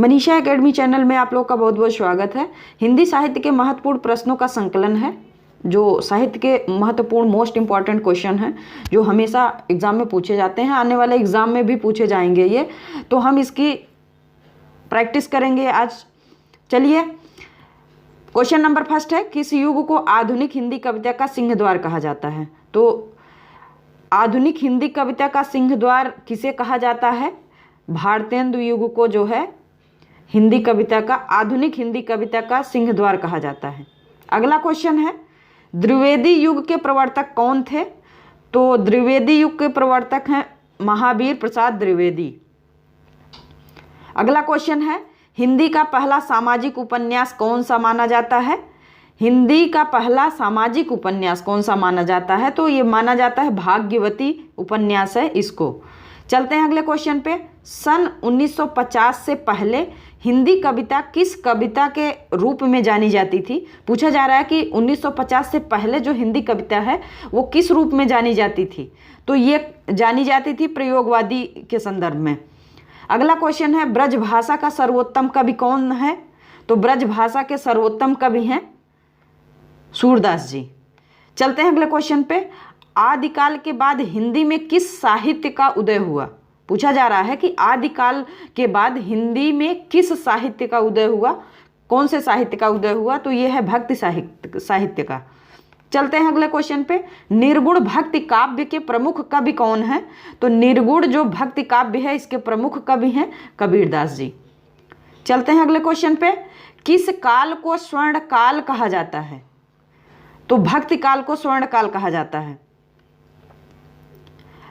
Manisha academy channel में आप लोग का बहुत बहुत स्वागत है। हिंदी साहित्य के महत्वपूर्ण प्रश्नों का संकलन है, जो साहित्य के महत्वपूर्ण मोस्ट इम्पॉर्टेंट क्वेश्चन हैं जो हमेशा एग्जाम में पूछे जाते हैं, आने वाले एग्जाम में भी पूछे जाएंगे ये, तो हम इसकी प्रैक्टिस करेंगे आज। चलिए, क्वेश्चन नंबर फर्स्ट है, किस युग को आधुनिक हिंदी कविता का सिंहद्वार कहा जाता है? तो आधुनिक हिंदी कविता का सिंहद्वार किसे कहा जाता है? भारतेंदु युग को जो है हिंदी कविता का, आधुनिक हिंदी कविता का सिंहद्वार कहा जाता है। अगला क्वेश्चन है, द्विवेदी युग के प्रवर्तक कौन थे? तो द्विवेदी युग के प्रवर्तक हैं महावीर प्रसाद द्विवेदी। अगला क्वेश्चन है, हिंदी का पहला सामाजिक उपन्यास कौन सा माना जाता है? हिंदी का पहला सामाजिक उपन्यास कौन सा माना जाता है? तो ये माना जाता है भाग्यवती उपन्यास है इसको। चलते हैं अगले क्वेश्चन पे। सन 1950 से पहले हिंदी कविता किस कविता के रूप में जानी जाती थी? पूछा जा रहा है कि 1950 से पहले जो हिंदी कविता है वो किस रूप में जानी जाती थी? तो ये जानी जाती थी प्रयोगवादी के संदर्भ में। अगला क्वेश्चन है, ब्रज भाषा का सर्वोत्तम कवि कौन है? तो ब्रज भाषा के सर्वोत्तम कवि हैं सूरदास जी। चलते हैं अगले क्वेश्चन पे। आदिकाल के बाद हिंदी में किस साहित्य का उदय हुआ? पूछा जा रहा है कि आदिकाल के बाद हिंदी में किस साहित्य का उदय हुआ? कौन से साहित्य का उदय हुआ? तो ये है भक्ति साहित्य का। चलते हैं अगले क्वेश्चन पे। निर्गुण भक्ति काव्य के प्रमुख कवि कौन है? तो निर्गुण जो भक्ति काव्य है इसके प्रमुख कवि हैं कबीरदास जी। चलते हैं अगले क्वेश्चन पे। किस काल को स्वर्ण काल कहा जाता है? तो भक्ति काल को स्वर्ण काल कहा जाता है।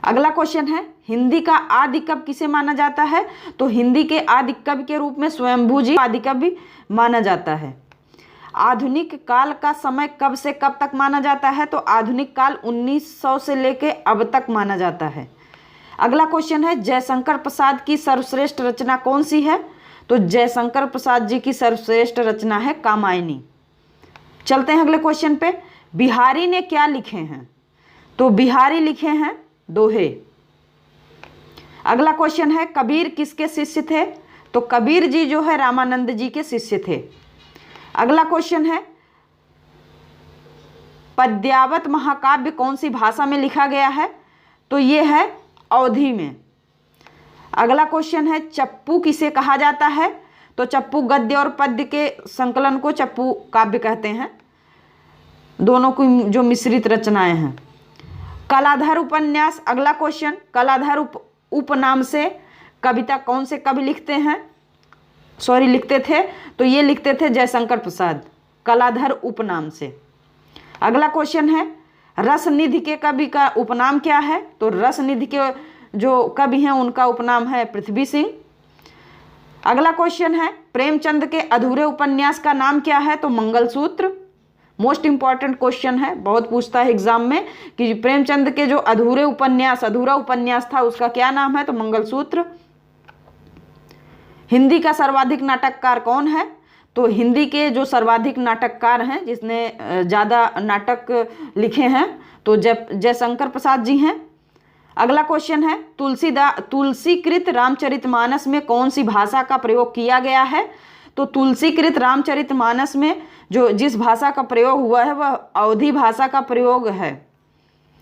अगला क्वेश्चन है, हिंदी का आदि कवि किसे माना जाता है? तो हिंदी के आदि कवि के रूप में स्वयंभू जी आदि कवि माना जाता है। आधुनिक काल का समय कब से कब तक माना जाता है? तो आधुनिक काल 1900 से लेके अब तक माना जाता है। अगला क्वेश्चन है, जयशंकर प्रसाद की सर्वश्रेष्ठ रचना कौन सी है? तो जयशंकर प्रसाद जी की सर्वश्रेष्ठ रचना है कामायनी। चलते हैं अगले क्वेश्चन पे। बिहारी ने क्या लिखे हैं? तो बिहारी लिखे हैं दोहे। अगला क्वेश्चन है, कबीर किसके शिष्य थे? तो कबीर जी जो है रामानंद जी के शिष्य थे। अगला क्वेश्चन है, पद्यावत महाकाव्य कौन सी भाषा में लिखा गया है? तो ये है अवधी में। अगला क्वेश्चन है, चप्पू किसे कहा जाता है? तो चप्पू गद्य और पद्य के संकलन को चप्पू काव्य कहते हैं, दोनों की जो मिश्रित रचनाएं हैं। कलाधर उपन्यास, अगला क्वेश्चन, कलाधर उपनाम से कविता कौन से कवि लिखते थे? तो ये लिखते थे जयशंकर प्रसाद, कलाधर उपनाम से। अगला क्वेश्चन है, रसनिधि के कवि का उपनाम क्या है? तो रसनिधि के जो कवि हैं उनका उपनाम है पृथ्वी सिंह। अगला क्वेश्चन है, प्रेमचंद के अधूरे उपन्यास का नाम क्या है? तो मंगलसूत्र। मोस्ट इंपॉर्टेंट क्वेश्चन है, बहुत पूछता है एग्जाम में कि प्रेमचंद के जो अधूरा उपन्यास था उसका क्या नाम है? तो मंगलसूत्र। हिंदी का सर्वाधिक नाटककार कौन है? तो हिंदी के जो सर्वाधिक नाटककार हैं, जिसने ज़्यादा नाटक लिखे हैं, तो जयशंकर प्रसाद जी हैं। अगला क्वेश्चन है, तुलसीकृत रामचरितमानस में कौन सी भाषा का प्रयोग किया गया है? तो तुलसीकृत रामचरितमानस में जो जिस भाषा का प्रयोग हुआ है वह अवधी भाषा का प्रयोग है।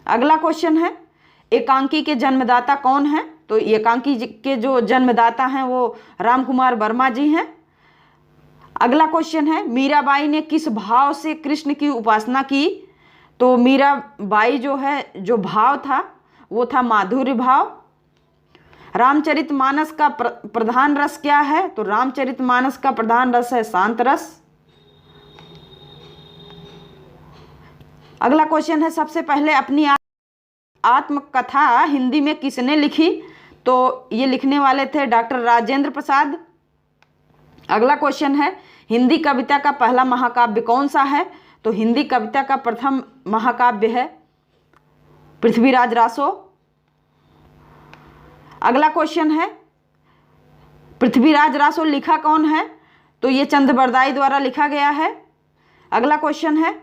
अगला क्वेश्चन है, एकांकी के जन्मदाता कौन है? तो एकांकी के जो जन्मदाता हैं वो राम कुमार वर्मा जी हैं। अगला क्वेश्चन है, मीराबाई ने किस भाव से कृष्ण की उपासना की? तो मीराबाई जो है जो भाव था वो था माधुर्य भाव। रामचरितमानस का प्रधान रस क्या है? तो रामचरितमानस का प्रधान रस है शांत रस। अगला क्वेश्चन है, सबसे पहले अपनी आत्मकथा हिंदी में किसने लिखी? तो ये लिखने वाले थे डॉक्टर राजेंद्र प्रसाद। अगला क्वेश्चन है, हिंदी कविता का पहला महाकाव्य कौन सा है? तो हिंदी कविता का प्रथम महाकाव्य है पृथ्वीराज रासो। अगला क्वेश्चन है, पृथ्वीराज रासो लिखा कौन है? तो ये चंद्रबरदाई द्वारा लिखा गया है। अगला क्वेश्चन है,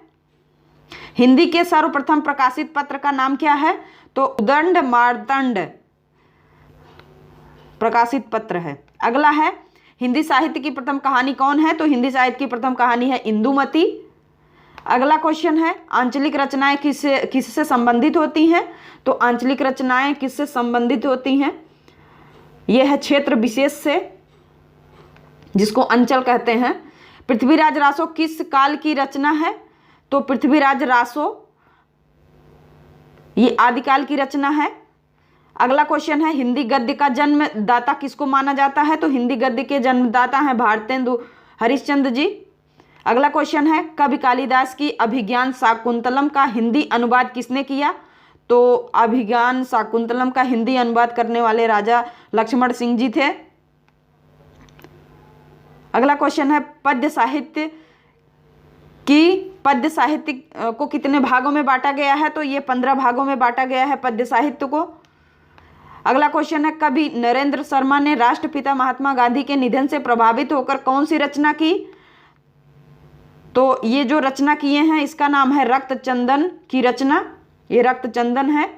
हिंदी के सर्वप्रथम प्रकाशित पत्र का नाम क्या है? तो उदंड मार्तंड प्रकाशित पत्र है। अगला है, हिंदी साहित्य की प्रथम कहानी कौन है? तो हिंदी साहित्य की प्रथम कहानी है इंदुमती। अगला क्वेश्चन है आंचलिक रचनाएं किससे संबंधित होती हैं? तो आंचलिक रचनाएं किससे संबंधित होती हैं? यह है क्षेत्र विशेष से, जिसको अंचल कहते हैं। पृथ्वीराज रासो किस काल की रचना है? तो पृथ्वीराज रासो ये आदिकाल की रचना है। अगला क्वेश्चन है हिंदी गद्य का जन्मदाता किसको माना जाता है? तो हिंदी गद्य के जन्मदाता हैं भारतेंदु हरिश्चंद्र जी। अगला क्वेश्चन है कवि कालिदास की अभिज्ञान शाकुंतलम का हिंदी अनुवाद किसने किया? तो अभिज्ञान शाकुंतलम का हिंदी अनुवाद करने वाले राजा लक्ष्मण सिंह जी थे। अगला क्वेश्चन है पद्य साहित्य को कितने भागों में बांटा गया है? तो ये 15 भागों में बांटा गया है पद्य साहित्य को। अगला क्वेश्चन है कवि नरेंद्र शर्मा ने राष्ट्रपिता महात्मा गांधी के निधन से प्रभावित होकर कौन सी रचना की? तो ये जो रचना किए हैं इसका नाम है रक्त चंदन की रचना, ये रक्त चंदन है।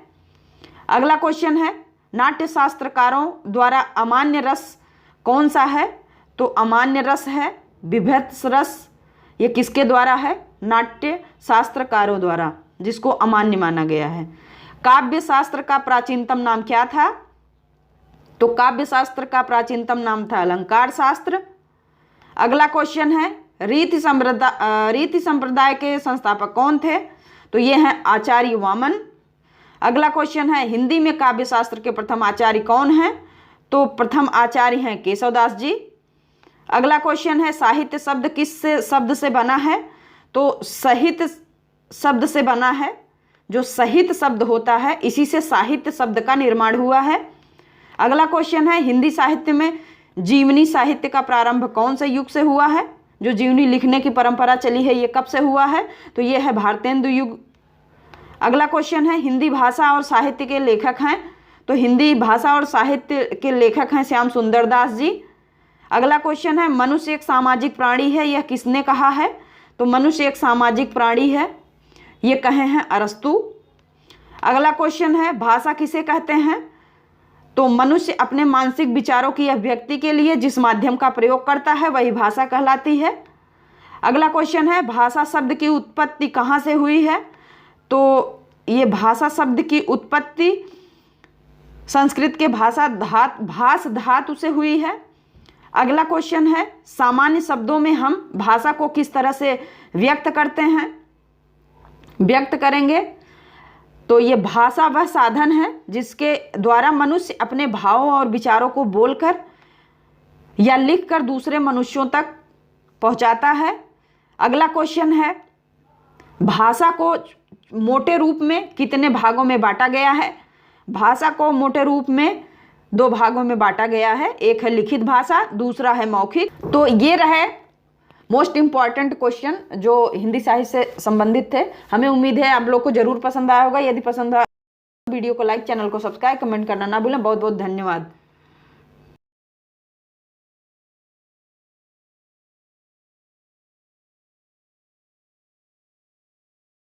अगला क्वेश्चन है नाट्य शास्त्रकारों द्वारा अमान्य रस कौन सा है? तो अमान्य रस है विभत्स रस। ये किसके द्वारा है? नाट्य शास्त्रकारों द्वारा, जिसको अमान्य माना गया है। काव्य शास्त्र का प्राचीनतम नाम क्या था? तो काव्य शास्त्र का प्राचीनतम नाम था अलंकार शास्त्र। अगला क्वेश्चन है रीति संप्रदाय के संस्थापक कौन थे? तो ये हैं आचार्य वामन। अगला क्वेश्चन है हिंदी में काव्य शास्त्र के प्रथम आचार्य कौन हैं? तो प्रथम आचार्य हैं केशवदास जी। अगला क्वेश्चन है साहित्य शब्द किस शब्द से बना है? तो सहित शब्द से बना है। जो सहित शब्द होता है इसी से साहित्य शब्द का निर्माण हुआ है। अगला क्वेश्चन है हिंदी साहित्य में जीवनी साहित्य का प्रारंभ कौन से युग से हुआ है? जो जीवनी लिखने की परंपरा चली है ये कब से हुआ है? तो ये है भारतेंदु युग। अगला क्वेश्चन है हिंदी भाषा और साहित्य के लेखक हैं? तो हिंदी भाषा और साहित्य के लेखक हैं श्याम सुंदर दास जी। अगला क्वेश्चन है मनुष्य एक सामाजिक प्राणी है, यह किसने कहा है? तो मनुष्य एक सामाजिक प्राणी है, ये कहे हैं अरस्तु। अगला क्वेश्चन है भाषा किसे कहते हैं? तो मनुष्य अपने मानसिक विचारों की अभिव्यक्ति के लिए जिस माध्यम का प्रयोग करता है वही भाषा कहलाती है। अगला क्वेश्चन है भाषा शब्द की उत्पत्ति कहाँ से हुई है? तो ये भाषा शब्द की उत्पत्ति संस्कृत के भास धातु से हुई है। अगला क्वेश्चन है सामान्य शब्दों में हम भाषा को किस तरह से व्यक्त करेंगे? तो ये भाषा वह साधन है जिसके द्वारा मनुष्य अपने भावों और विचारों को बोलकर या लिखकर दूसरे मनुष्यों तक पहुंचाता है। अगला क्वेश्चन है भाषा को मोटे रूप में कितने भागों में बांटा गया है? भाषा को मोटे रूप में 2 भागों में बांटा गया है, एक है लिखित भाषा, दूसरा है मौखिक। तो ये रहे मोस्ट इम्पॉर्टेंट क्वेश्चन जो हिंदी साहित्य से संबंधित थे। हमें उम्मीद है आप लोग को जरूर पसंद आया होगा। यदि पसंद आया वीडियो को लाइक, चैनल को सब्सक्राइब, कमेंट करना ना भूलें। बहुत बहुत धन्यवाद।